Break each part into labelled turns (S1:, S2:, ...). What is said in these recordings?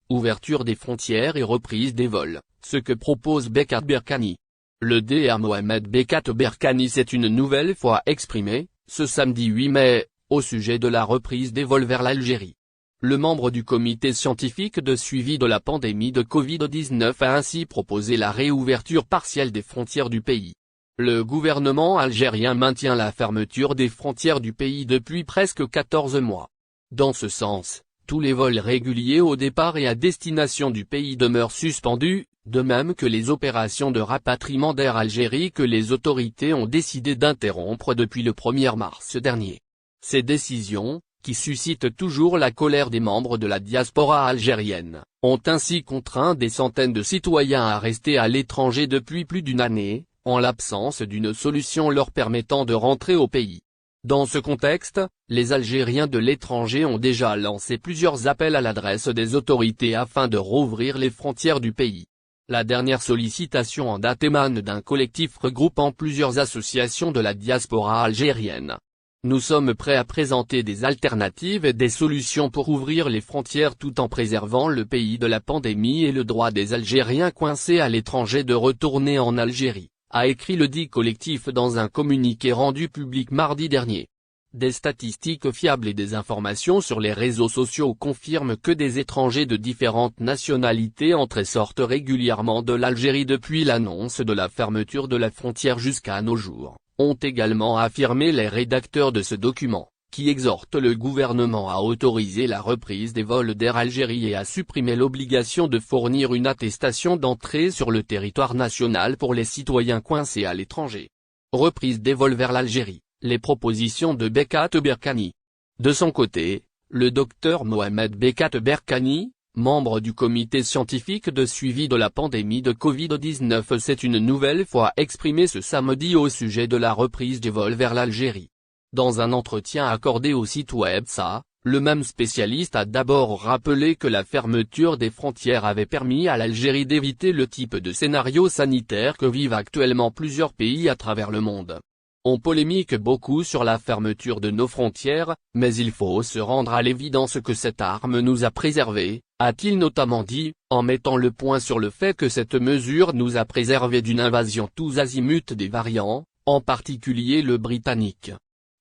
S1: ouverture des frontières et reprise des vols, ce que propose Bekat Berkani. Le Dr Mohamed Bekat Berkani s'est une nouvelle fois exprimé, ce samedi 8 mai, au sujet de la reprise des vols vers l'Algérie. Le membre du comité scientifique de suivi de la pandémie de Covid-19 a ainsi proposé la réouverture partielle des frontières du pays. Le gouvernement algérien maintient la fermeture des frontières du pays depuis presque 14 mois. Dans ce sens, tous les vols réguliers au départ et à destination du pays demeurent suspendus, de même que les opérations de rapatriement d'Air Algérie que les autorités ont décidé d'interrompre depuis le 1er mars dernier. Ces décisions, qui suscitent toujours la colère des membres de la diaspora algérienne, ont ainsi contraint des centaines de citoyens à rester à l'étranger depuis plus d'une année, en l'absence d'une solution leur permettant de rentrer au pays. Dans ce contexte, les Algériens de l'étranger ont déjà lancé plusieurs appels à l'adresse des autorités afin de rouvrir les frontières du pays. La dernière sollicitation en date émane d'un collectif regroupant plusieurs associations de la diaspora algérienne. Nous sommes prêts à présenter des alternatives et des solutions pour ouvrir les frontières tout en préservant le pays de la pandémie et le droit des Algériens coincés à l'étranger de retourner en Algérie, a écrit le dit collectif dans un communiqué rendu public mardi dernier. Des statistiques fiables et des informations sur les réseaux sociaux confirment que des étrangers de différentes nationalités entrent et sortent régulièrement de l'Algérie depuis l'annonce de la fermeture de la frontière jusqu'à nos jours, ont également affirmé les rédacteurs de ce document, qui exhorte le gouvernement à autoriser la reprise des vols d'Air Algérie et à supprimer l'obligation de fournir une attestation d'entrée sur le territoire national pour les citoyens coincés à l'étranger. Reprise des vols vers l'Algérie, les propositions de Bekat Berkani. De son côté, le docteur Mohamed Bekat Berkani, membre du comité scientifique de suivi de la pandémie de Covid-19 s'est une nouvelle fois exprimé ce samedi au sujet de la reprise des vols vers l'Algérie. Dans un entretien accordé au site web Ça, le même spécialiste a d'abord rappelé que la fermeture des frontières avait permis à l'Algérie d'éviter le type de scénario sanitaire que vivent actuellement plusieurs pays à travers le monde. On polémique beaucoup sur la fermeture de nos frontières, mais il faut se rendre à l'évidence que cette arme nous a préservés, a-t-il notamment dit, en mettant le point sur le fait que cette mesure nous a préservés d'une invasion tous azimuts des variants, en particulier le britannique.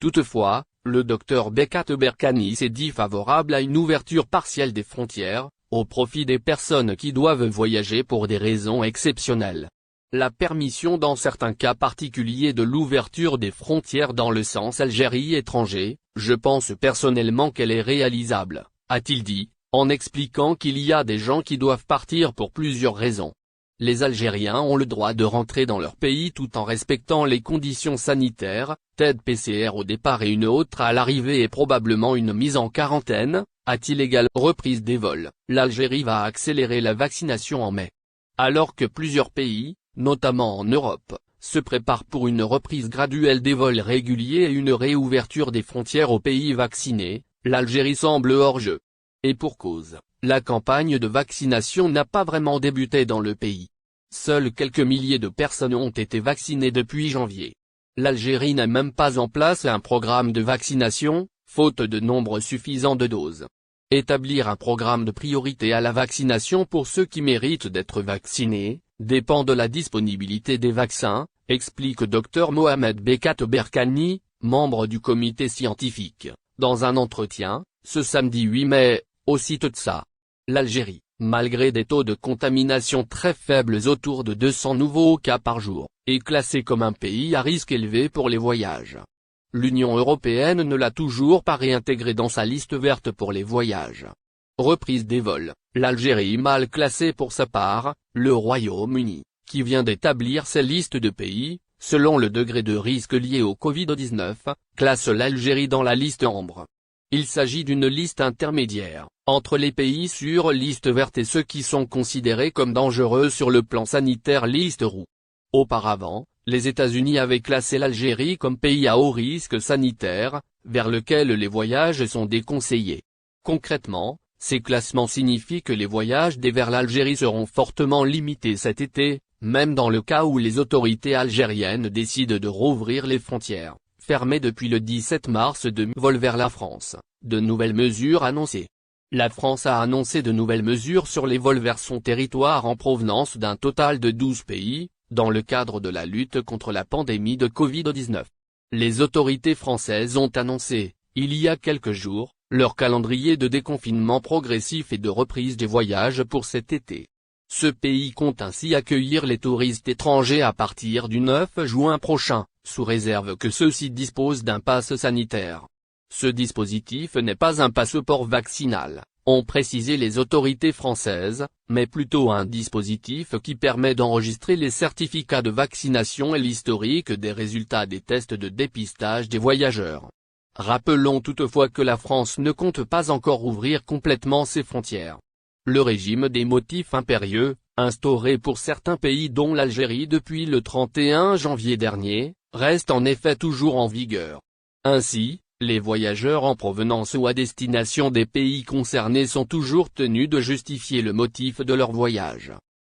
S1: Toutefois, le docteur Bekat Berkani s'est dit favorable à une ouverture partielle des frontières, au profit des personnes qui doivent voyager pour des raisons exceptionnelles. La permission dans certains cas particuliers de l'ouverture des frontières dans le sens Algérie-étranger, je pense personnellement qu'elle est réalisable, a-t-il dit, en expliquant qu'il y a des gens qui doivent partir pour plusieurs raisons. Les Algériens ont le droit de rentrer dans leur pays tout en respectant les conditions sanitaires, test PCR au départ et une autre à l'arrivée et probablement une mise en quarantaine, a-t-il également reprise des vols. L'Algérie va accélérer la vaccination en mai. Alors que plusieurs pays, notamment en Europe, se préparent pour une reprise graduelle des vols réguliers et une réouverture des frontières aux pays vaccinés, l'Algérie semble hors jeu. Et pour cause, la campagne de vaccination n'a pas vraiment débuté dans le pays. Seuls quelques milliers de personnes ont été vaccinées depuis janvier. L'Algérie n'a même pas en place un programme de vaccination, faute de nombre suffisant de doses. Établir un programme de priorité à la vaccination pour ceux qui méritent d'être vaccinés, dépend de la disponibilité des vaccins, explique Dr Mohamed Bekat Berkani, membre du comité scientifique, dans un entretien, ce samedi 8 mai, au site de Ça. L'Algérie, malgré des taux de contamination très faibles autour de 200 nouveaux cas par jour, est classée comme un pays à risque élevé pour les voyages. L'Union européenne ne l'a toujours pas réintégré dans sa liste verte pour les voyages. Reprise des vols, l'Algérie mal classée pour sa part, le Royaume-Uni, qui vient d'établir ses listes de pays, selon le degré de risque lié au Covid-19, classe l'Algérie dans la liste ambre. Il s'agit d'une liste intermédiaire, entre les pays sur liste verte et ceux qui sont considérés comme dangereux sur le plan sanitaire liste rouge. Auparavant, les États-Unis avaient classé l'Algérie comme pays à haut risque sanitaire, vers lequel les voyages sont déconseillés. Concrètement, ces classements signifient que les voyages vers l'Algérie seront fortement limités cet été, même dans le cas où les autorités algériennes décident de rouvrir les frontières, fermées depuis le 17 mars de vol vers la France, de nouvelles mesures annoncées. La France a annoncé de nouvelles mesures sur les vols vers son territoire en provenance d'un total de 12 pays, dans le cadre de la lutte contre la pandémie de Covid-19. Les autorités françaises ont annoncé, il y a quelques jours, leur calendrier de déconfinement progressif et de reprise des voyages pour cet été. Ce pays compte ainsi accueillir les touristes étrangers à partir du 9 juin prochain, sous réserve que ceux-ci disposent d'un pass sanitaire. Ce dispositif n'est pas un passeport vaccinal, ont précisé les autorités françaises, mais plutôt un dispositif qui permet d'enregistrer les certificats de vaccination et l'historique des résultats des tests de dépistage des voyageurs. Rappelons toutefois que la France ne compte pas encore ouvrir complètement ses frontières. Le régime des motifs impérieux, instauré pour certains pays dont l'Algérie depuis le 31 janvier dernier, reste en effet toujours en vigueur. Ainsi, les voyageurs en provenance ou à destination des pays concernés sont toujours tenus de justifier le motif de leur voyage.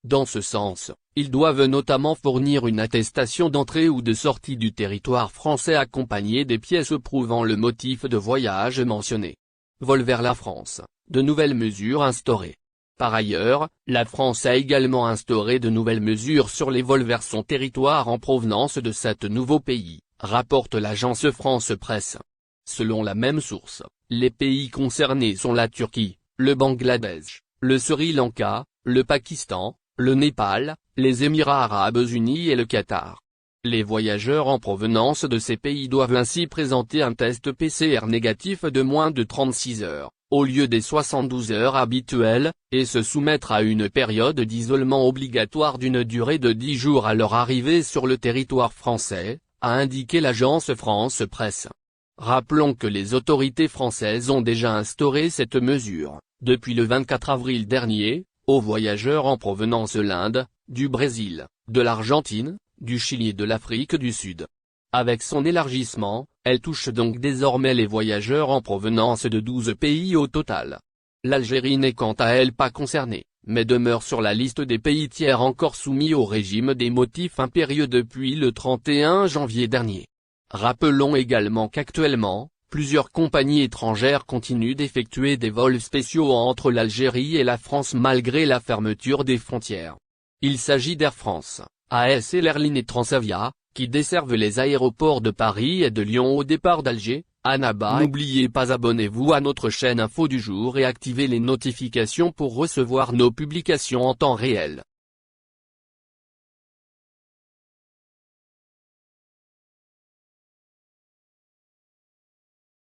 S1: Dans ce sens, ils doivent notamment fournir une attestation d'entrée ou de sortie du territoire français accompagnée des pièces prouvant le motif de voyage mentionné. Vol vers la France, de nouvelles mesures instaurées. Par ailleurs, la France a également instauré de nouvelles mesures sur les vols vers son territoire en provenance de cet nouveau pays, rapporte l'agence France Presse. Selon la même source, les pays concernés sont la Turquie, le Bangladesh, le Sri Lanka, le Pakistan, le Népal, les Émirats arabes unis et le Qatar. Les voyageurs en provenance de ces pays doivent ainsi présenter un test PCR négatif de moins de 36 heures, au lieu des 72 heures habituelles, et se soumettre à une période d'isolement obligatoire d'une durée de 10 jours à leur arrivée sur le territoire français, a indiqué l'agence France Presse. Rappelons que les autorités françaises ont déjà instauré cette mesure, depuis le 24 avril dernier, aux voyageurs en provenance de l'Inde, du Brésil, de l'Argentine, du Chili et de l'Afrique du Sud. Avec son élargissement, elle touche donc désormais les voyageurs en provenance de 12 pays au total. L'Algérie n'est quant à elle pas concernée, mais demeure sur la liste des pays tiers encore soumis au régime des motifs impérieux depuis le 31 janvier dernier. Rappelons également qu'actuellement, plusieurs compagnies étrangères continuent d'effectuer des vols spéciaux entre l'Algérie et la France malgré la fermeture des frontières. Il s'agit d'Air France, AS et l'Airline et Transavia, qui desservent les aéroports de Paris et de Lyon au départ d'Alger, Annaba. N'oubliez pas, abonnez-vous à notre chaîne Info du jour et activez les notifications pour recevoir nos publications en temps réel.